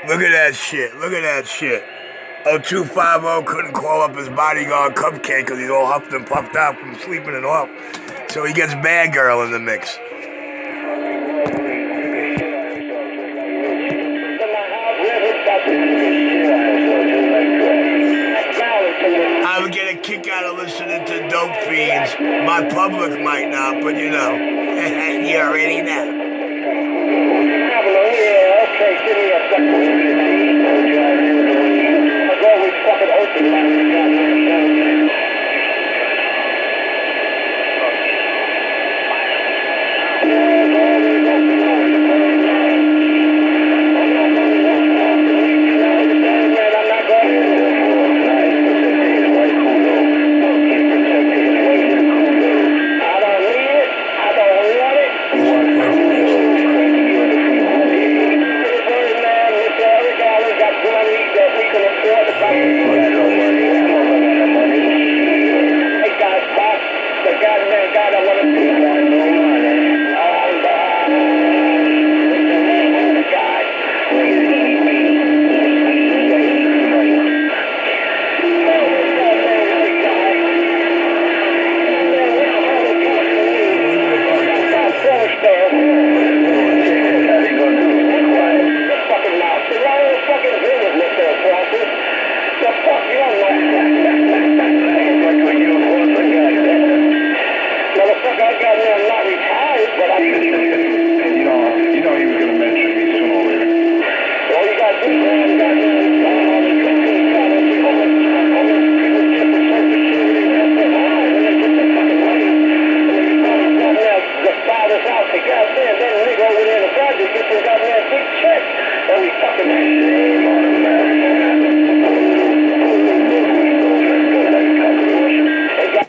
Look at that shit. Look at that shit. 0250 couldn't call up his bodyguard Cupcake because he's all huffed and puffed out from sleeping it off. So he gets Bad Girl in the mix. I would get a kick out of listening to Dope Fiends. My public might not, but you know, you already know.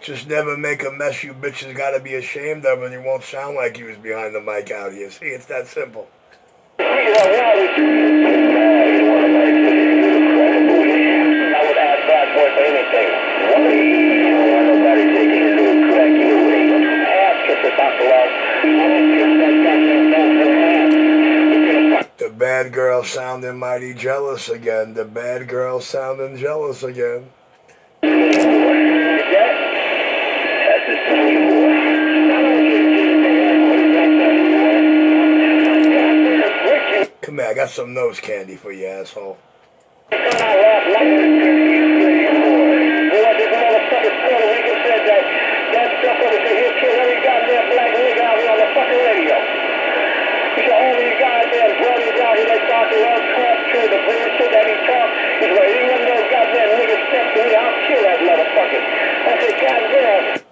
Just never make a mess you bitches gotta be ashamed of, and you won't sound like you was behind the mic out here. See, it's that simple. The bad girl sounding mighty jealous again. The bad girl sounding jealous again. Come here, I got some nose candy for you, asshole.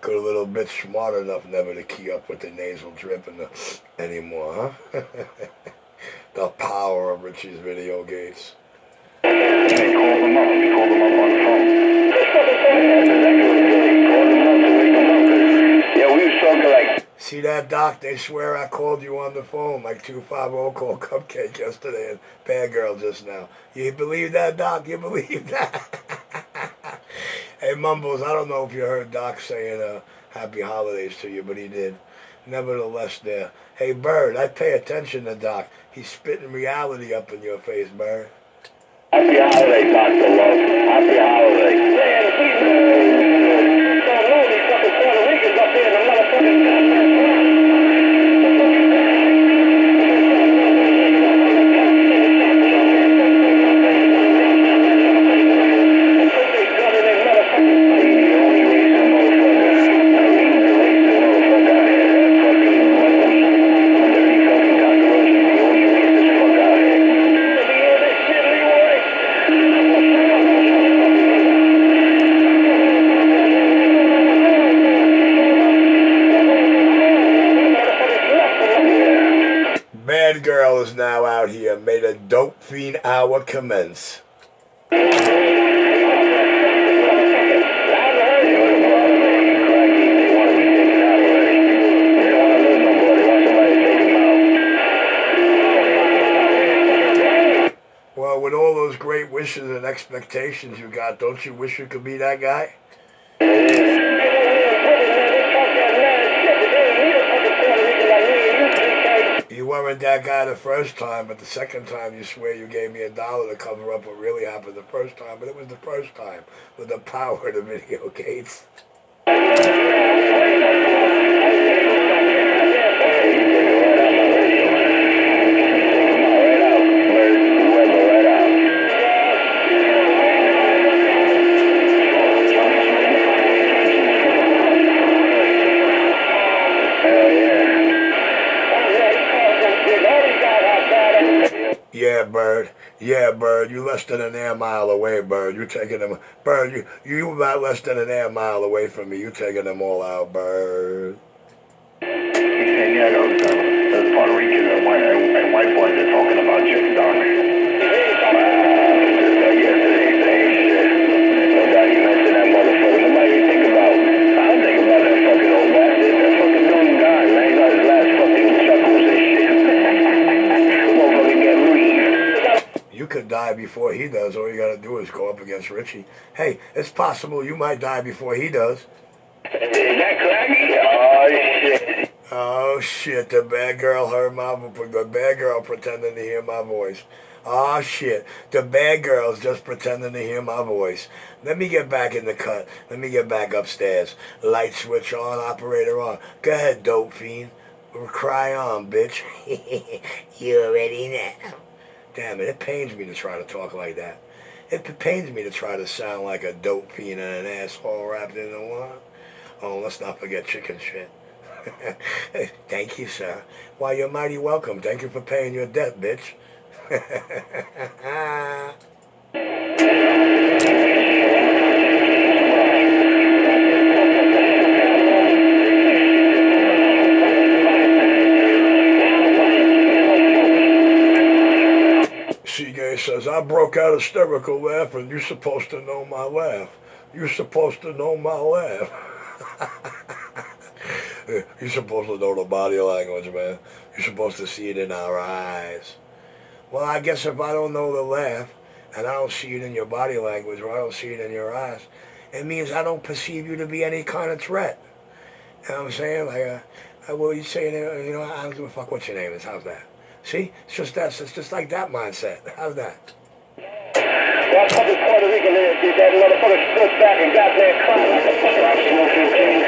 Good little bit smart enough never to key up with the nasal drip anymore, huh? The power of Richie's video gates. Call them up on the phone. Yeah, we was talking like... See that, Doc? They swear I called you on the phone like 250 called Cupcake yesterday and Bad Girl just now. You believe that, Doc? You believe that? Hey, Mumbles, I don't know if you heard Doc saying happy holidays to you, but he did. Nevertheless, there. Hey, Bird, I pay attention to Doc. He's spitting reality up in your face, Bird. Happy holidays, Dr. Love. Happy holidays. Bad Girl is now out here. May the Dope Fiend hour commence. Well, with all those great wishes and expectations you got, don't you wish you could be that guy? You weren't that guy the first time, but the second time you swear you gave me $1 to cover up what really happened the first time. But it was the first time with the power of the video gates. Yeah, Bird. Yeah, Bird. You less than an air mile away, Bird. You taking them, Bird. You about less than an air mile away from me. You taking them all out, Bird. Yeah, those Puerto Ricans and white boys are talking about you, Doc. Yesterday, same shit. No doubt you mentioned that motherfucker. Nobody even think about. I don't think about that fucking old bastard. That fucking dude died, man. He got his last fucking chuckles and shit. Motherfucker get breathed. You could die before he does. All you gotta do is go up against Richie. Hey, it's possible you might die before he does. Is that Craggy? Oh, shit. Oh shit, the bad girl heard the bad girl pretending to hear my voice. Oh shit, the bad girl's just pretending to hear my voice. Let me get back in the cut. Let me get back upstairs. Light switch on, operator on. Go ahead, dope fiend. Cry on, bitch. You already know. Damn it pains me to try to talk like that. It pains me to try to sound like a dope fiend and an asshole wrapped into one. Oh, let's not forget chicken shit. Thank you, sir. Why, you're mighty welcome. Thank you for paying your debt, bitch. CJ says, I broke out hysterical laugh and you're supposed to know my laugh. You're supposed to know my laugh. You're supposed to know the body language, man. You're supposed to see it in our eyes. Well, I guess if I don't know the laugh, and I don't see it in your body language, or I don't see it in your eyes, it means I don't perceive you to be any kind of threat. You know what I'm saying? Like, well, you say, you know, I don't give a fuck what your name is. How's that? See? It's just like that mindset. How's that? That fucking Puerto Rican ass did that motherfucker stood back and got there crying like a fucking smoking king.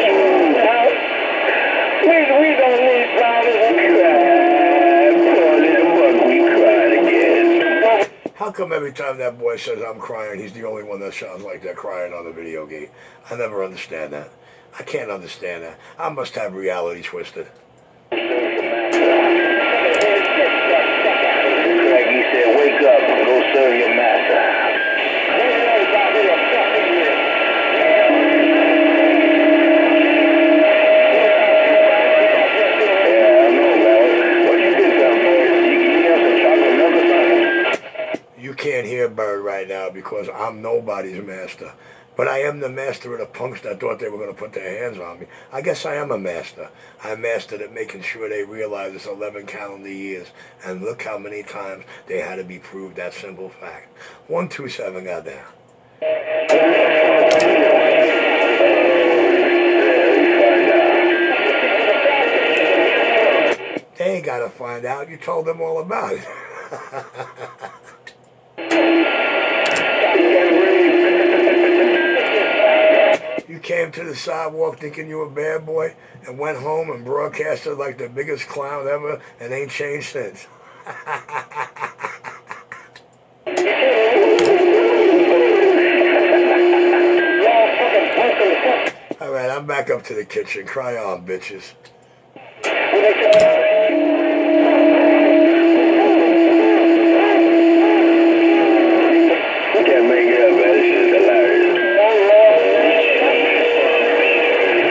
We don't need problems. We cry. Poor little bug, we cried again. How come every time that boy says I'm crying, he's the only one that sounds like they're crying on the video gate? I never understand that. I can't understand that. I must have reality twisted. Craigie said, wake up and go serve your master. You can't hear Bird right now because I'm nobody's master. But I am the master of the punks that thought they were going to put their hands on me. I guess I am a master. I'm mastered at making sure they realize it's 11 calendar years. And look how many times they had to be proved that simple fact. 127 got down. They ain't got to find out. You told them all about it. You came to the sidewalk thinking you were a bad boy and went home and broadcasted like the biggest clown ever and ain't changed since. Alright, I'm back up to the kitchen. Cry on, bitches. Can't make it up, man. This shit is hilarious.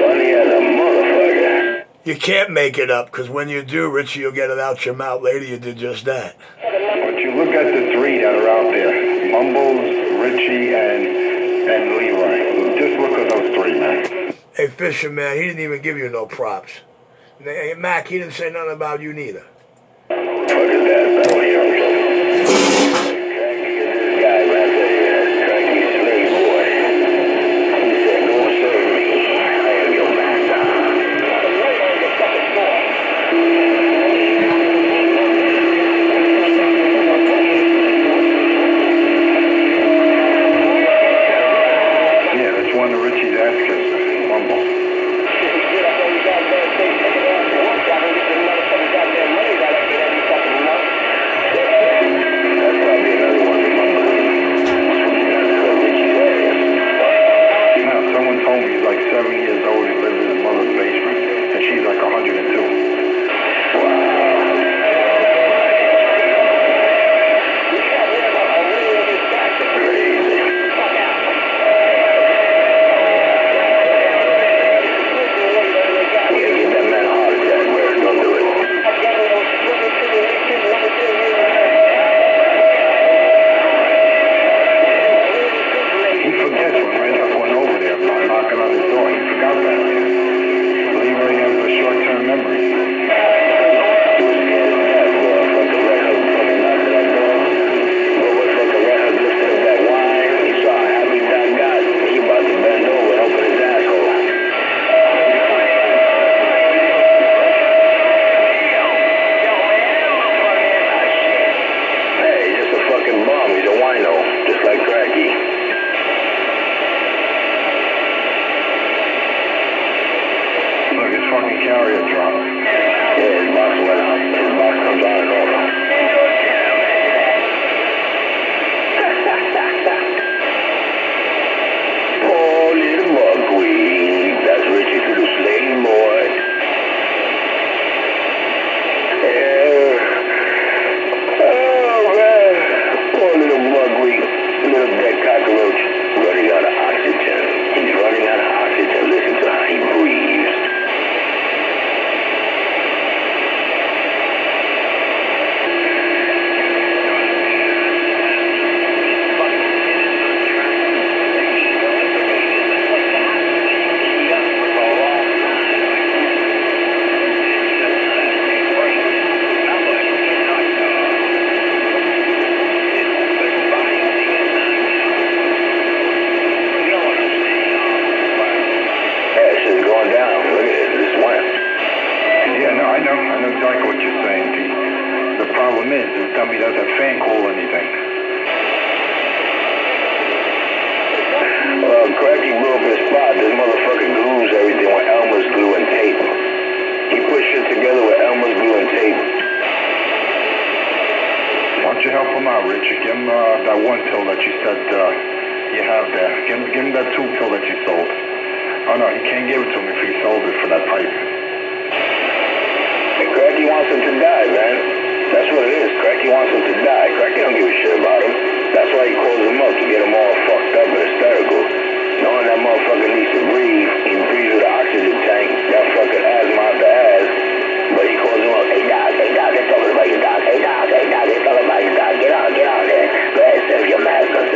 Funny as a motherfucker. You can't make it up, because when you do, Richie, you'll get it out your mouth later. You did just that. But you look at the three that are out there. Mumbles, Richie, and Leroy. Just look at those three, man. Hey, Fisher, man, he didn't even give you no props. Hey, Mac, he didn't say nothing about you neither. Fuck is that? I don't hear him. Craigie is this guy right there. Craigie slave boy. He said, go serve me. I am your master. fucking bum. He's a wino, just like Cracky. Look, his fucking carrier dropped. Yeah, his box went out. His box comes on and off. Poor little buckwheat. That's Richie to the slave boy. Oh, man. Poor little buckwheat. Little dead cockroach. Running out of oxygen. He's running out of oxygen. Listen to how he breathes. Dummy doesn't fan cool anything. Well, Cracky blew up his spot. This motherfucker glues everything with Elmer's glue and tape. He puts shit together with Elmer's glue and tape. Why don't you help him out, Richard? Give him that one pill that you said you have there. Give him that 2 pill that you sold. Oh no, he can't give it to him if he sold it for that pipe. And Cracky wants him to die, man. That's what it is. Cracky wants him to die. Cracky don't give a shit about him. That's why he calls him up to get him all fucked up and hysterical. Knowing that motherfucker needs to breathe, he breathes with an oxygen tank, that fucking asthma out the ass. But he calls him up, hey doc, they're talking about you, doc. Hey doc, they're talking about you, doc. Get out there. Go ahead, save your master.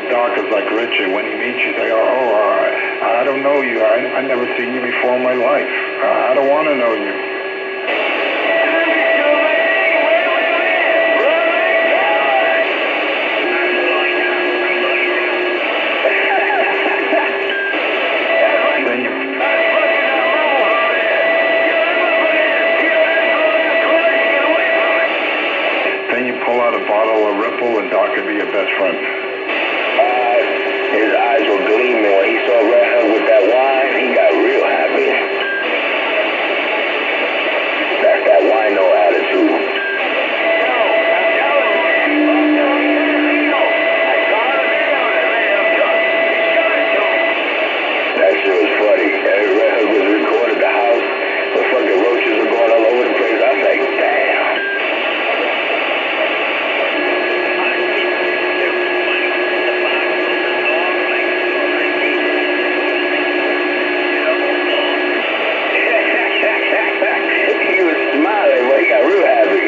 Doctors like Richard, when he meets you, say, I don't know you. I never seen you before in my life. I don't want to know you. Then you pull out a bottle of Ripple and Doc could be your best friend. saw Red Hook with that wine, he got real happy. That's that wino attitude. That shit was funny. Red Hook was recorded at the house. The fucking roaches were going all over the place. I was like, damn. He was smiling, but he got real happy.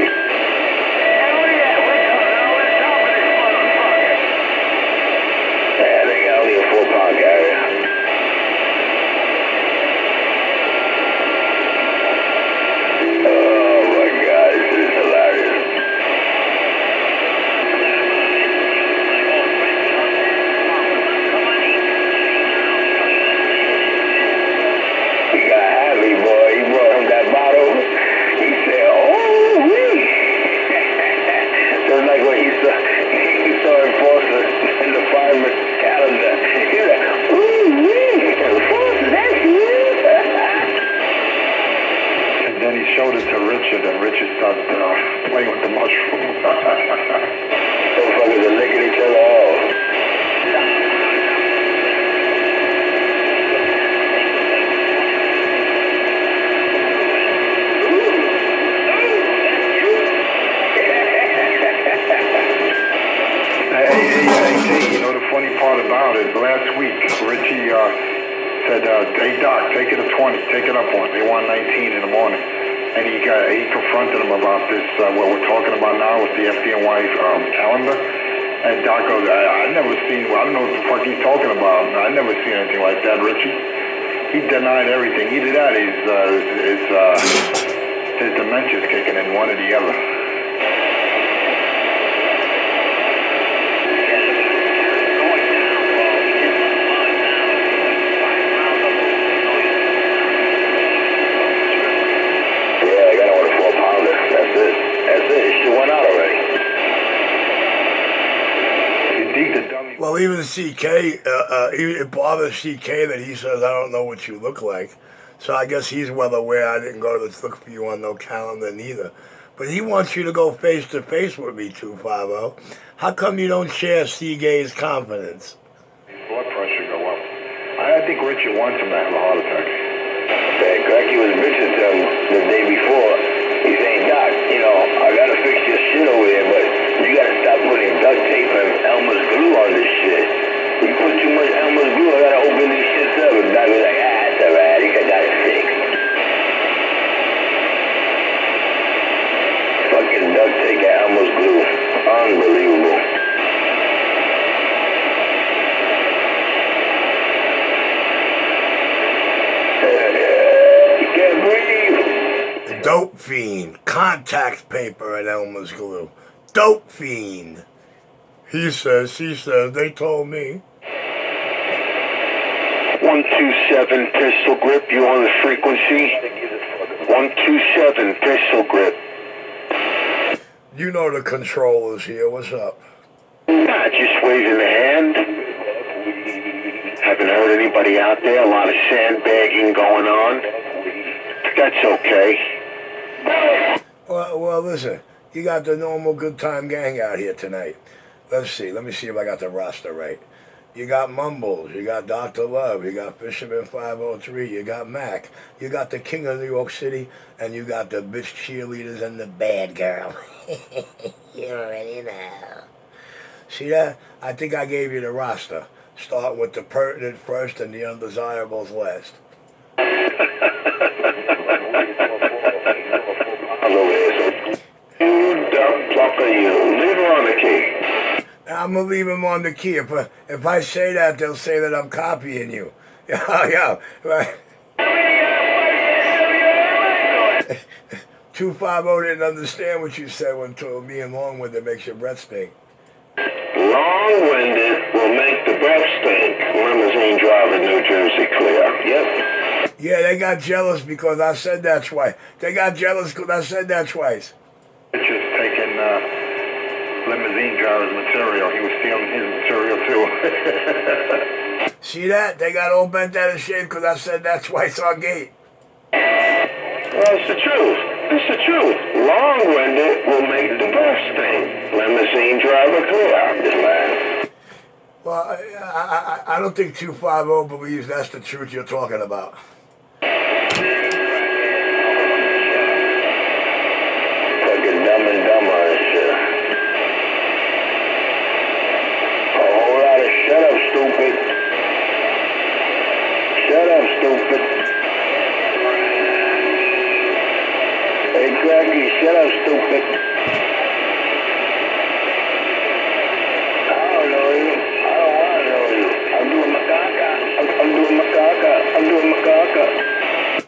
Yeah, they got only a 4-pound carrier. Oh my God, this is hilarious. He got happy, boy. He brought him that bottle. He said, "Oh, wee." Just like when he saw Enforcer in the fireman's calendar. He was like, "Ooh, wee, Enforcer, that's you." And then he showed it to Richard, and Richard started playing with the mushroom. Motherfuckers are licking each other off. Hey, you know the funny part about it? Last week, Richie said, "Hey Doc, take it to 20, take it up one." They want 19 in the morning, and he confronted him about this what we're talking about now with the FDNY calendar. And Doc goes, "I never seen. I don't know what the fuck he's talking about. I never seen anything like that, Richie." He denied everything. Either that, his dementia's kicking in, one or the other. Well, even CK, it bothers CK that he says, "I don't know what you look like." So I guess he's well aware I didn't go to look for you on no calendar neither. But he wants you to go face to face with me, 250. How come you don't share C-Gay's confidence? Blood pressure go up. I think Richard wants him to have a heart attack. Yeah, Cracky was bitching to him the day before. He's saying, "Doc, I gotta fix your shit over there, but you gotta stop putting duct tape and Elmer's glue on this shit. You put too much Elmer's glue, I gotta open these shits up." And Doc was like, "It's alright, I got it fixed." Fucking duct tape and Elmer's glue. Unbelievable. You can't breathe. Dope fiend. Contact paper and Elmer's glue. Dope fiend. He says, they told me. 127 pistol grip, you on the frequency? 127 pistol grip. You know the controllers here. What's up? Nah, just waving the hand. Haven't heard anybody out there. A lot of sandbagging going on. That's okay. Well, listen. You got the normal good time gang out here tonight. Let's see. Let me see if I got the roster right. You got Mumbles. You got Dr. Love. You got Fisherman 503. You got Mac. You got the King of New York City. And you got the bitch cheerleaders and the bad girl. You already know. See that? I think I gave you the roster. Starting with the pertinent first and the undesirables last. You leave her on the key. I'm gonna leave him on the key. If I say that, they'll say that I'm copying you. Yeah, right. 250 didn't understand what you said when told me and long-winded makes your breath stink. Long-winded will make the breath stink. Limousine driver, New Jersey clear. Yep. Yeah, they got jealous because I said that twice. They got jealous because I said that twice. Richard's taking limousine driver's material. He was stealing his material too. See that? They got all bent out of shape because I said that's why it's on gate. Well, it's the truth. It's the truth. Long-winded will make the best thing. Limousine driver clear. Just laugh. Well, I don't think 250 believes that's the truth you're talking about. Fucking Dumb and Dumber and shit. A whole lot of shut up, stupid. Shut up, stupid. Hey, Cracky, shut up, stupid. I don't know you. I don't want to know you. I'm doing my caca. I'm doing my caca. I'm doing my caca.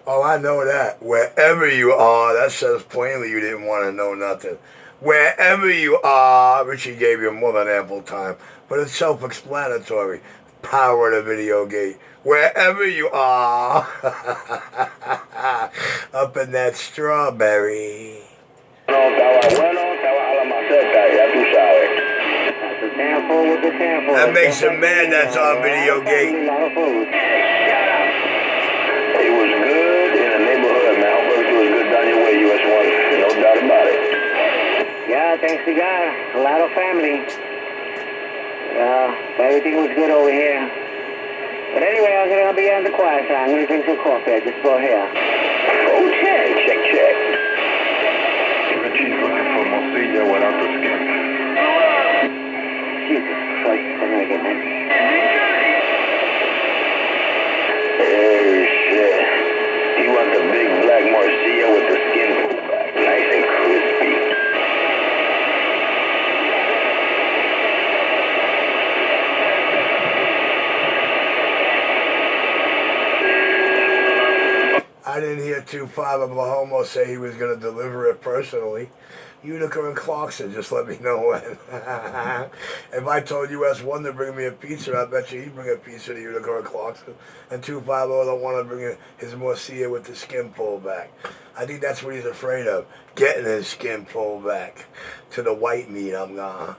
Oh, I know that. Wherever you are, that says plainly you didn't want to know nothing. Wherever you are, Richie gave you more than ample time, but it's self-explanatory. Power of the video gate. Wherever you are, up in that strawberry. That makes him mad that's on video gate. It was good in the neighborhood, man. I hope everything was good down your way, US 1. No doubt about it. Yeah, thanks to God. A lot of family. Everything was good over here. But anyway, I'm going to be on the quiet side. I'm going to drink some coffee. Just go here. Oh, check. Richie's looking for morcilla without the skin. Jesus Christ, I'm going to get my... Hey, shit. He wants a big black morcilla with the skin pulled back. Nice and crispy. I didn't hear 2-5 of Mahomo say he was going to deliver it personally. Utica and Clarkson, just let me know when. If I told US 1 to bring me a pizza, I bet you he'd bring a pizza to Utica and Clarkson. And 250 don't want to bring his morcilla with the skin pulled back. I think that's what he's afraid of, getting his skin pulled back to the white meat I'm gone.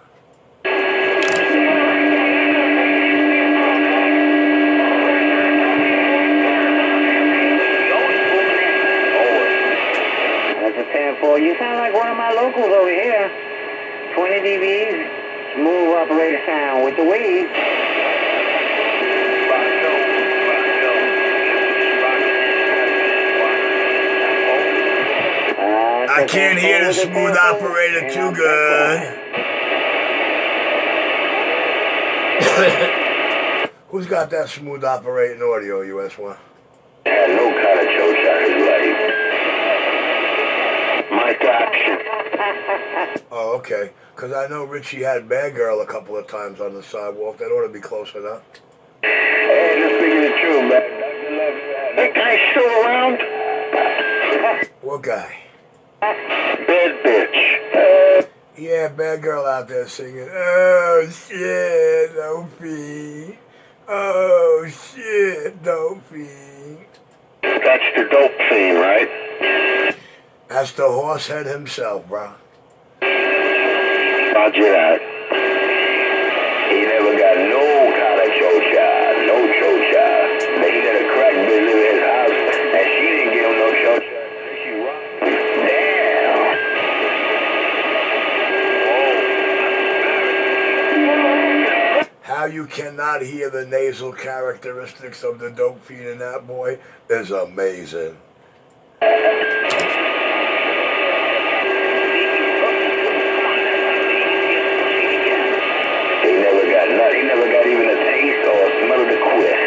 You sound like one of my locals over here. 20 dBs, smooth operator sound with the weed. I can't hear the smooth operator too good. Who's got that smooth operating audio, US 1? Had no kind of choke on his life. Mike action. Oh, okay. Because I know Richie had Bad Girl a couple of times on the sidewalk. That ought to be close enough. Hey, just speaking the truth, man. That guy still around? What guy? Bad bitch. Yeah, Bad Girl out there singing, oh shit, Dopey. Oh shit, Dopey. That's the dope scene, right? That's the horsehead himself, bro. Roger that. He never got no kind of chocha, no chocha. They let a crack bitch live in his house, and she didn't give him no chocha. She robbed him. Damn. How you cannot hear the nasal characteristics of the dope fiend in that boy is amazing. He never got even a taste or a smell of the quest.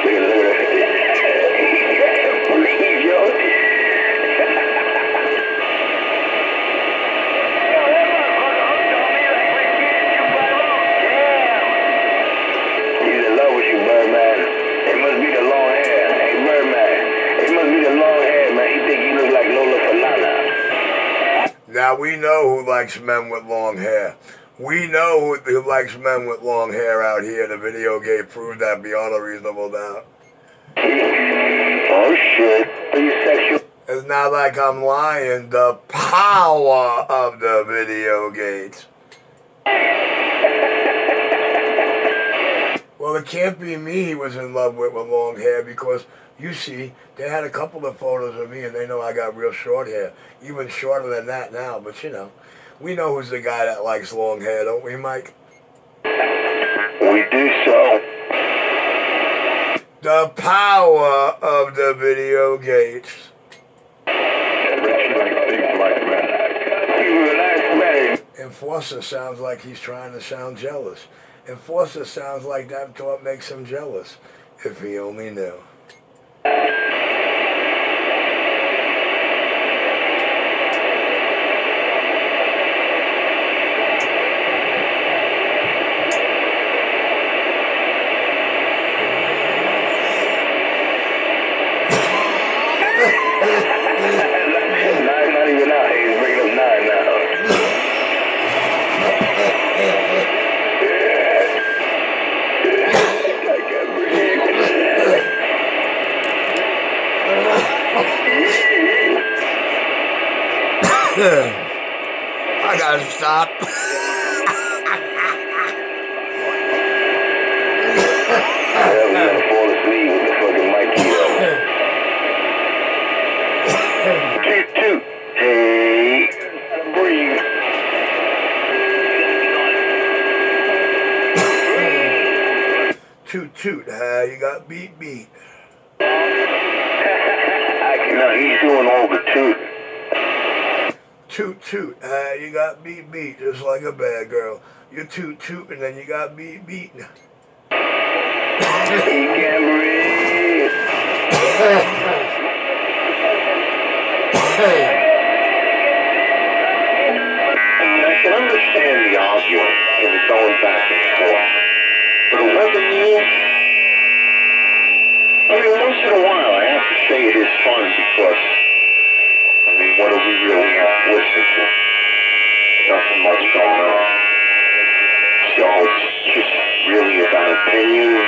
Look at Please, yo. He's in love with you, Birdman. It must be the long hair. Hey, Birdman. It must be the long hair, man. He think he looks like Lola Falana. Now, we know who likes men with long hair. We know who likes men with long hair out here. The video game proved that beyond a reasonable doubt. Oh, shit. Are you sexual? It's not like I'm lying. The power of the video gates. Well, it can't be me he was in love with long hair, because you see, they had a couple of photos of me and they know I got real short hair. Even shorter than that now, but you know. We know who's the guy that likes long hair, don't we, Mike? We do so. The power of the video gates. Richie likes big black men. You a nice man. Enforcer sounds like he's trying to sound jealous. Enforcer sounds like that thought makes him jealous. If he only knew. Not even out. He's bringing up 9 now. I gotta stop. I'm gonna fall asleep with the fucking mic here. Toot. Hey, breathe. Toot. You got beat. No, he's doing all the toot. Toot. You got beat, just like a bad girl. You toot, and then you got beat. He can't breathe. I can understand the argument and the going back and forth. But 11 years? I mean, once in a while I have to say it is fun because, I mean, what do we really have to listen to? Nothing much going on. So it's just really about opinions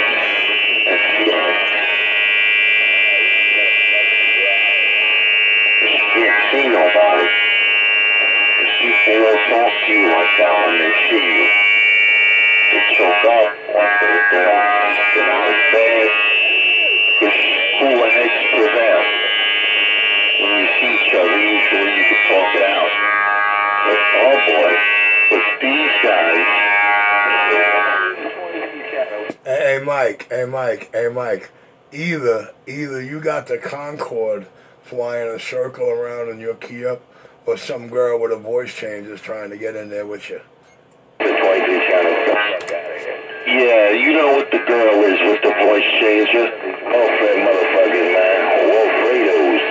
and feelings. Because you can't see nobody. Because people won't talk to you like that when they see you. They choke up after they're out of bed. Because cooler heads prevail. When you see each other, usually you can talk it out. But oh boy, with these guys. Hey Mike. Either you got the Concorde flying a circle around in your Kia, or some girl with a voice change is trying to get in there with you. The 23 channel stuff. Yeah, you know what the girl is with the voice changer? Oh, Fred motherfuckers, man. Wolfredos.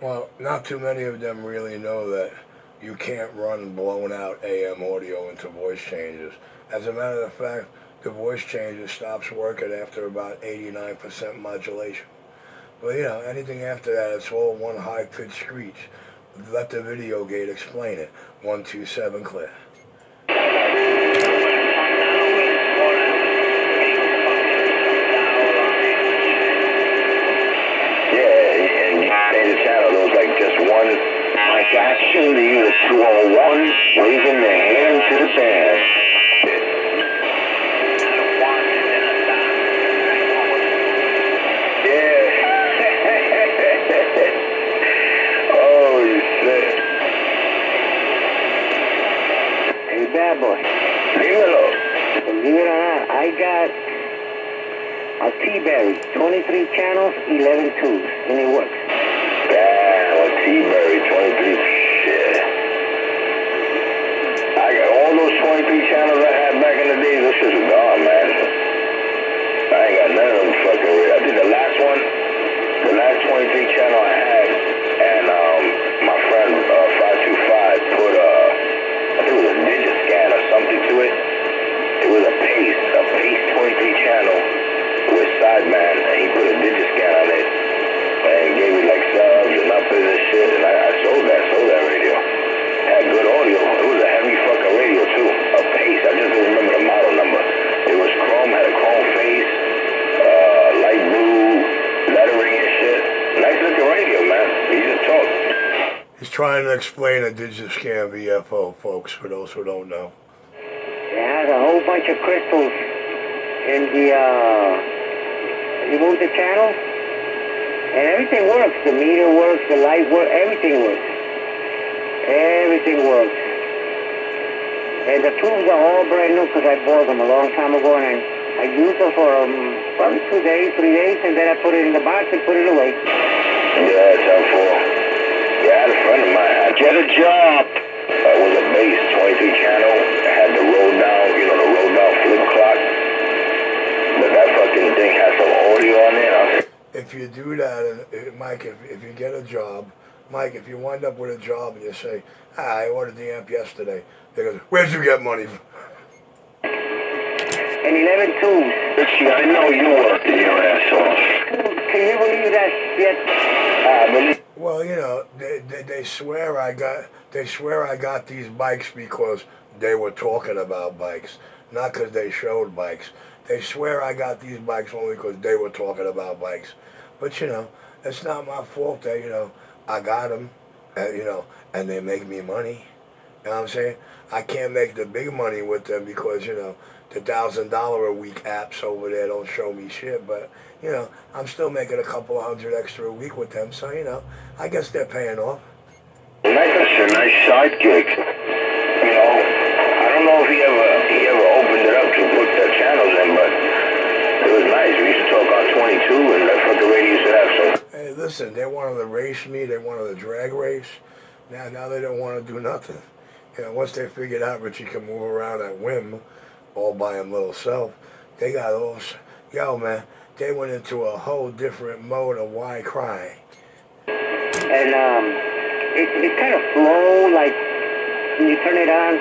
Well, not too many of them really know that you can't run blown out AM audio into voice changes. As a matter of fact, the voice changer stops working after about 89% modulation. But you know, anything after that, it's all one high-pitched screech. Let the video gate explain it. 127 clear. Mike Action, the unit 201, waving the hand to the band. Yeah. Holy shit. Hey, bad boy. Dímelo. Believe it or not, I got a T-Berry, 23 channels, 11 tubes, and it works. T-Berry 23, shit. I got all those 23 channels I had back in the day, those shits are gone, man. I ain't got none of them fucking real. I think the last 23 channel I had, and my friend 525 put I think it was a Digiscan or something to it. It was a Pace 23 channel with Sideman, and he put a Digiscan on it, and gave it trying to explain a Digiscan VFO, folks, for those who don't know. It has a whole bunch of crystals in the, you move the channel, and everything works. The meter works, the light works, everything works. Everything works. And the tubes are all brand new because I bought them a long time ago, and I used them for probably 2 days, 3 days, and then I put it in the box and put it away. Yeah, it's helpful. Yeah, I had a friend of mine. I get a job. With a bass, 23 channel. I had the roll down, the roll down flip clock. But that fucking thing has some audio on it. If you do that, Mike, if you get a job, Mike, if you wind up with a job and you say, I ordered the amp yesterday, they go, where'd you get money from? And 11 tubes. Richie, I know you working your ass off. Can you believe that shit? I believe. Well, they swear I got these bikes because they were talking about bikes, not because they showed bikes. They swear I got these bikes only because they were talking about bikes. But it's not my fault that I got them, and they make me money. You know what I'm saying? I can't make the big money with them because the $1,000 a week apps over there don't show me shit, but I'm still making a couple of hundred extra a week with them, so I guess they're paying off. That's a nice side gig. I don't know if he ever opened it up to put the channels in, but it was nice. We used to talk on 22, and that's what the radio used to have. So. Hey, listen, they wanted to race me, they wanted to drag race. Now they don't want to do nothing. Once they figured out Richie can move around at whim, all by himself, they got all, man, they went into a whole different mode of why cry. And it's kind of slow, like when you turn it on,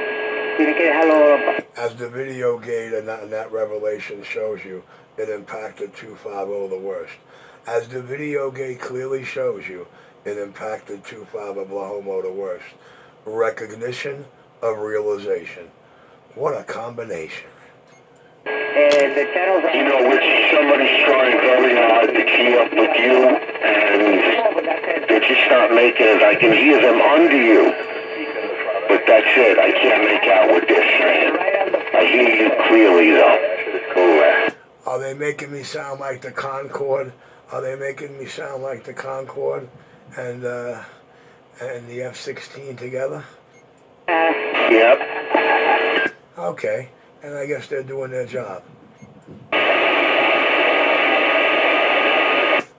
you get hello. As the video gate and that revelation shows you, it impacted 250 the worst. As the video gate clearly shows you, it impacted 250 Blahomo the worst. Recognition of realization. What a combination. And the channels are... Richie, somebody's trying very hard to key up with you, and they're just not making it. I can hear them under you, but that's it. I can't make out what they're saying. I hear you clearly, though. Cool. Are they making me sound like the Concorde? Are they making me sound like the Concorde and the F-16 together? Yep. Okay, and I guess they're doing their job.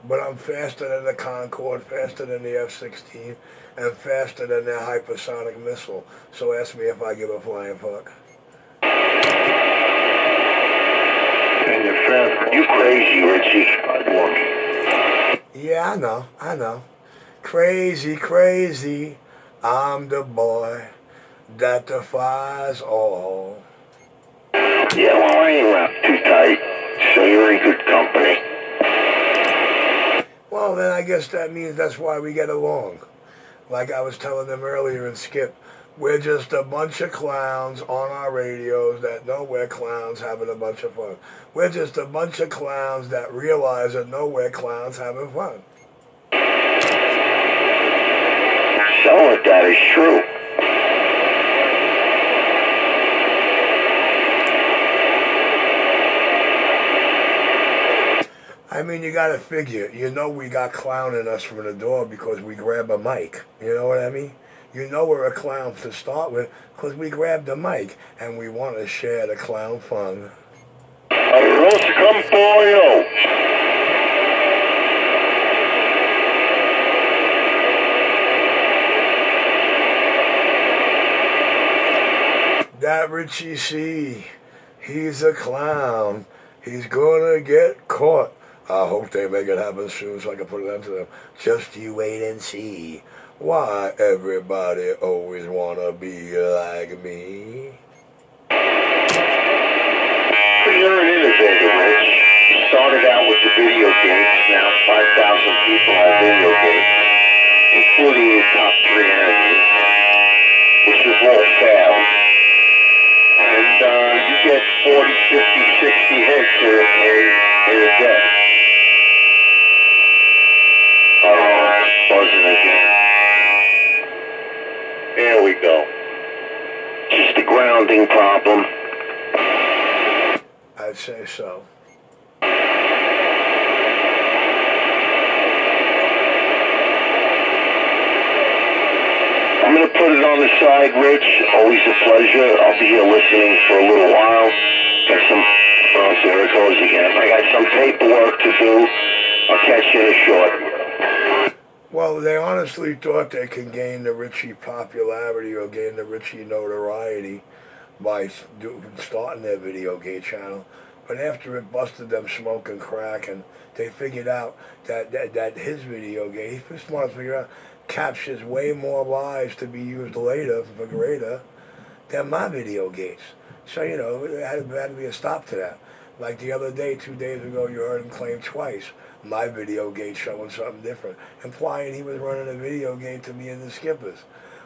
But I'm faster than the Concorde, faster than the F-16, and faster than their hypersonic missile. So ask me if I give a flying fuck. And you're fast. You crazy, Richie. Yeah, I know. Crazy, I'm the boy that defies all. Yeah, well, I ain't wrapped too tight, so you're in good company. Well, then I guess that means that's why we get along. Like I was telling them earlier in Skip, we're just a bunch of clowns on our radios that know we're clowns having a bunch of fun. We're just a bunch of clowns that realize that know we're clowns having fun. Some of that is true. I mean, you gotta figure, we got clown in us from the door because we grab a mic. You know what I mean? We're a clown to start with because we grabbed the mic and we want to share the clown fun. Arroz con pollo. That Richie C, he's a clown. He's gonna get caught. I hope they make it happen soon so I can put it onto them. Just you wait and see. Why everybody always wanna be like me? You're an innovator, Rich. You started out with the video games. Now 5,000 people have video games, including your top 3 enemies, which is all failed. And you get 40, 50, 60 hits in a day. Oh, it's buzzing again. grounding problem. I'd say so. I'm going to put it on the side, Rich. Always a pleasure. I'll be here listening for a little while. Got some... Oh, there it goes again. I got some paperwork to do. I'll catch you in a short. Well, they honestly thought they could gain the Richie popularity or gain the Richie notoriety by starting their video game channel. But after it busted them smoking crack and they figured out that his video game, he was smart to figure out, captures way more lives to be used later for greater than my video games. So, you know, there had to be a stop to that. Like the other day, 2 days ago, you heard him claim twice my video gate showing something different, implying he was running a video game to me and the Skippers.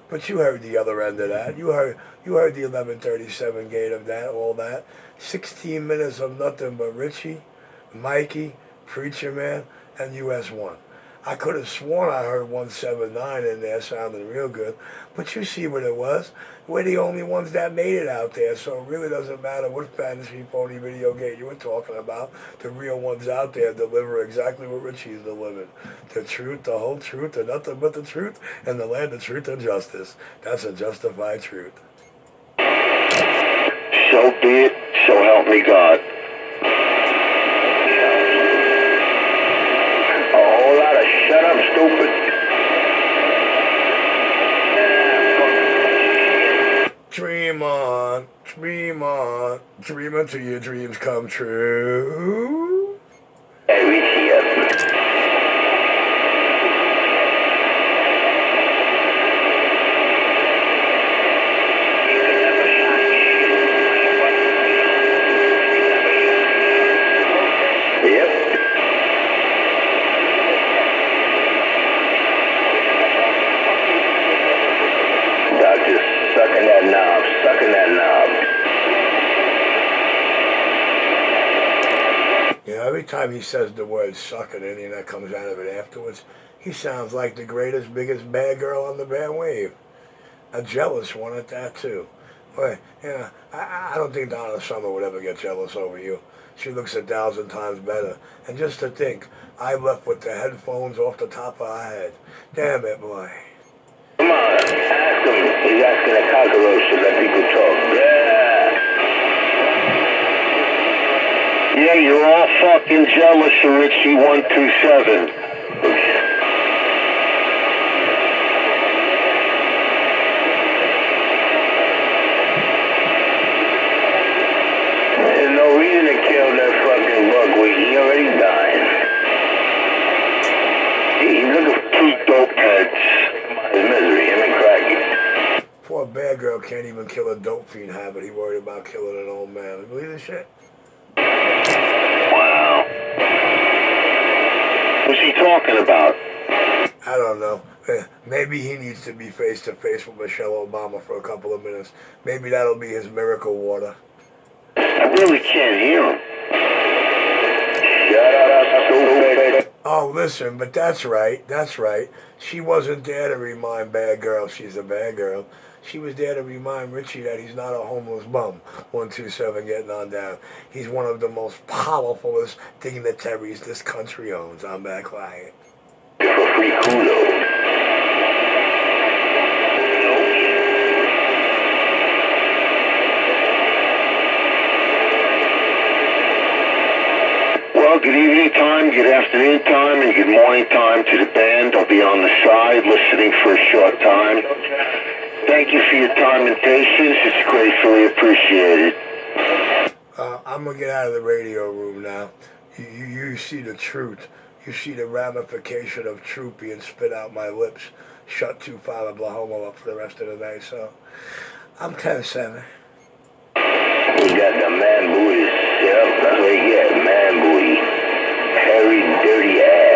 But you heard the other end of that. You heard the 1137 gate of that, all that. 16 minutes of nothing but Richie, Mikey, Preacher Man, and US1. I could have sworn I heard 179 in there sounding real good, but you see what it was. We're the only ones that made it out there, so it really doesn't matter what fantasy phony video game you were talking about. The real ones out there deliver exactly what Richie's delivered. The truth, the whole truth, and nothing but the truth, and the land of truth and justice. That's a justified truth. So be it, so help me God. Shut up, stupid. Dream on, dream until your dreams come true. Hey, Richie, sucking that knob. You know, every time he says the word suck and anything that comes out of it afterwards, he sounds like the greatest, biggest bad girl on the bad wave. A jealous one at that, too. But, you know, I don't think Donna Summer would ever get jealous over you. She looks 1,000 times better. And just to think, I left with the headphones off the top of her head. Damn it, boy. Come on, ask him. He's asking a cockroach to let people talk. Yeah, you're all fucking jealous of Richie 127. There's no reason to kill that fucking buckwheat. He already died. He's looking for 2 dope heads. His misery, him and Cracky. Poor bad girl can't even kill a dope fiend habit. He worried about killing an old man. You believe this shit? Wow. What's he talking about? I don't know. Maybe he needs to be face-to-face with Michelle Obama for a couple of minutes. Maybe that'll be his miracle water. I really can't hear him. Shut up, stupid. Oh, listen, but that's right. She wasn't there to remind bad girl she's a bad girl. She was there to remind Richie that he's not a homeless bum. 127 getting on down. He's one of the most powerfulest dignitaries this country owns. I'm back quiet. For free kudos. Well, good evening time, good afternoon time, and good morning time to the band. I'll be on the side listening for a short time. Thank you for your time and patience. It's gratefully appreciated. I'm going to get out of the radio room now. You see the truth. You see the ramification of truth being spit out my lips. Shut 2-5 and Oklahoma up for the rest of the night, so I'm 10-7. We got the man booty. Yep, that's what you get, man booty. Hairy, dirty ass.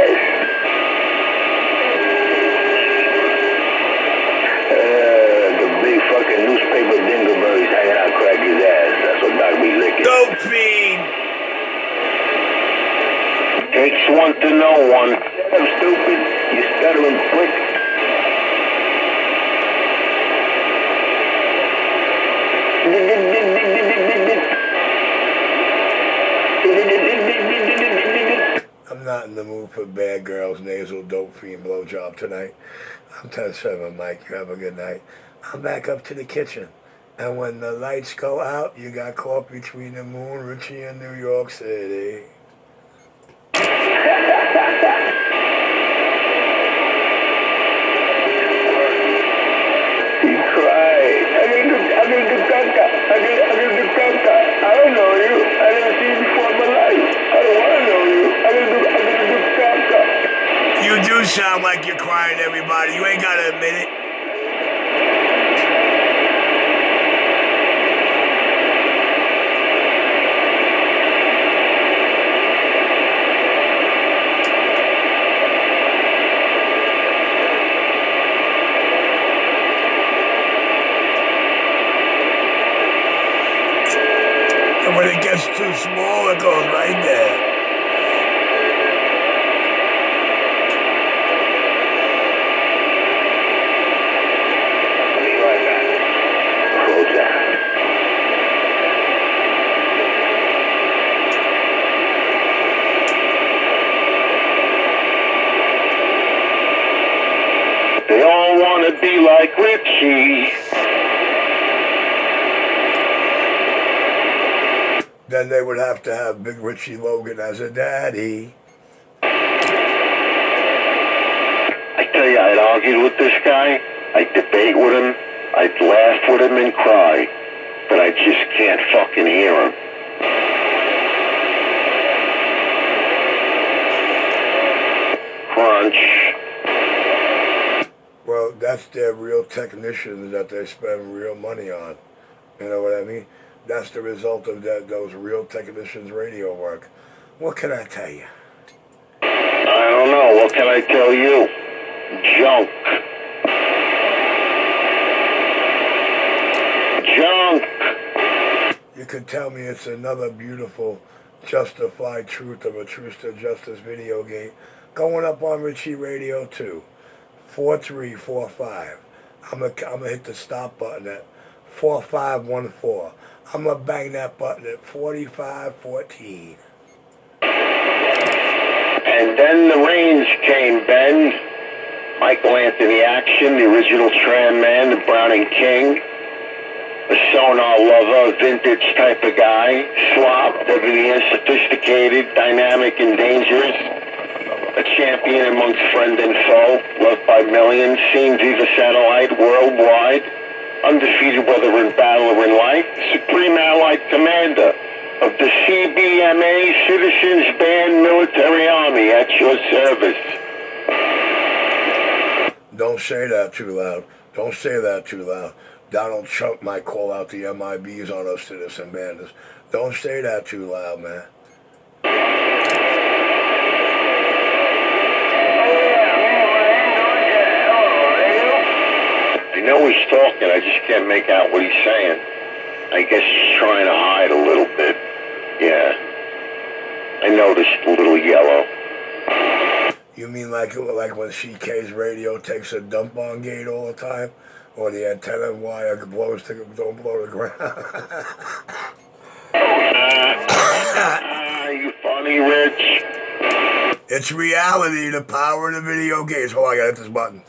The big fucking newspaper dingleberries hanging out Cracky's ass. That's what Doc be licking. Dope fiend! Takes one to know one. I'm stupid. You stuttering prick. not in the mood for Bad Girl's nasal dope fiend blowjob tonight. I'm 10-7, Mike. You have a good night. I'm back up to the kitchen. And when the lights go out, you got caught between the moon, Richie, and New York City. He cried. I need the caca. I need the caca. I don't know you. I never seen you before in my life. I don't want to know you. I need the caca. You do sound like you're crying, everybody. You ain't got to admit it. And when it gets too small, it goes right there. I'll be right back. Prozac. They all want to be like Richie. Then they would have to have Big Richie Logan as a daddy. I tell you, I'd argue with this guy, I'd debate with him, I'd laugh with him and cry, but I just can't fucking hear him. Crunch. Well, that's their real technicians that they spend real money on. You know what I mean? That's the result of those real technicians' radio work. What can I tell you? I don't know. What can I tell you? Junk. Junk. You could tell me it's another beautiful, justified truth of a Truth to Justice video game going up on Richie Radio 2. 4345. I'm gonna hit the stop button at 4514. I'm gonna bang that button at 4514. And then the rains came, Ben. Michael Anthony Action, the original Tram Man, the Browning King, a sonar lover, vintage type of guy, slob, debonair, sophisticated, dynamic, and dangerous. A champion amongst friend and foe, loved by millions, seen via satellite worldwide, undefeated whether in battle or in life, Supreme Allied Commander of the CBMA Citizens Band Military Army at your service. Don't say that too loud. Don't say that too loud. Donald Trump might call out the MIBs on us citizen bandits. Don't say that too loud, man. I know he's talking, I just can't make out what he's saying. I guess he's trying to hide a little bit. Yeah. I noticed a little yellow. You mean like when CK's radio takes a dump on gate all the time? Or the antenna wire blows to don't blow the ground? You funny, Rich? It's reality, the power of the video games. Hold on, I gotta hit this button.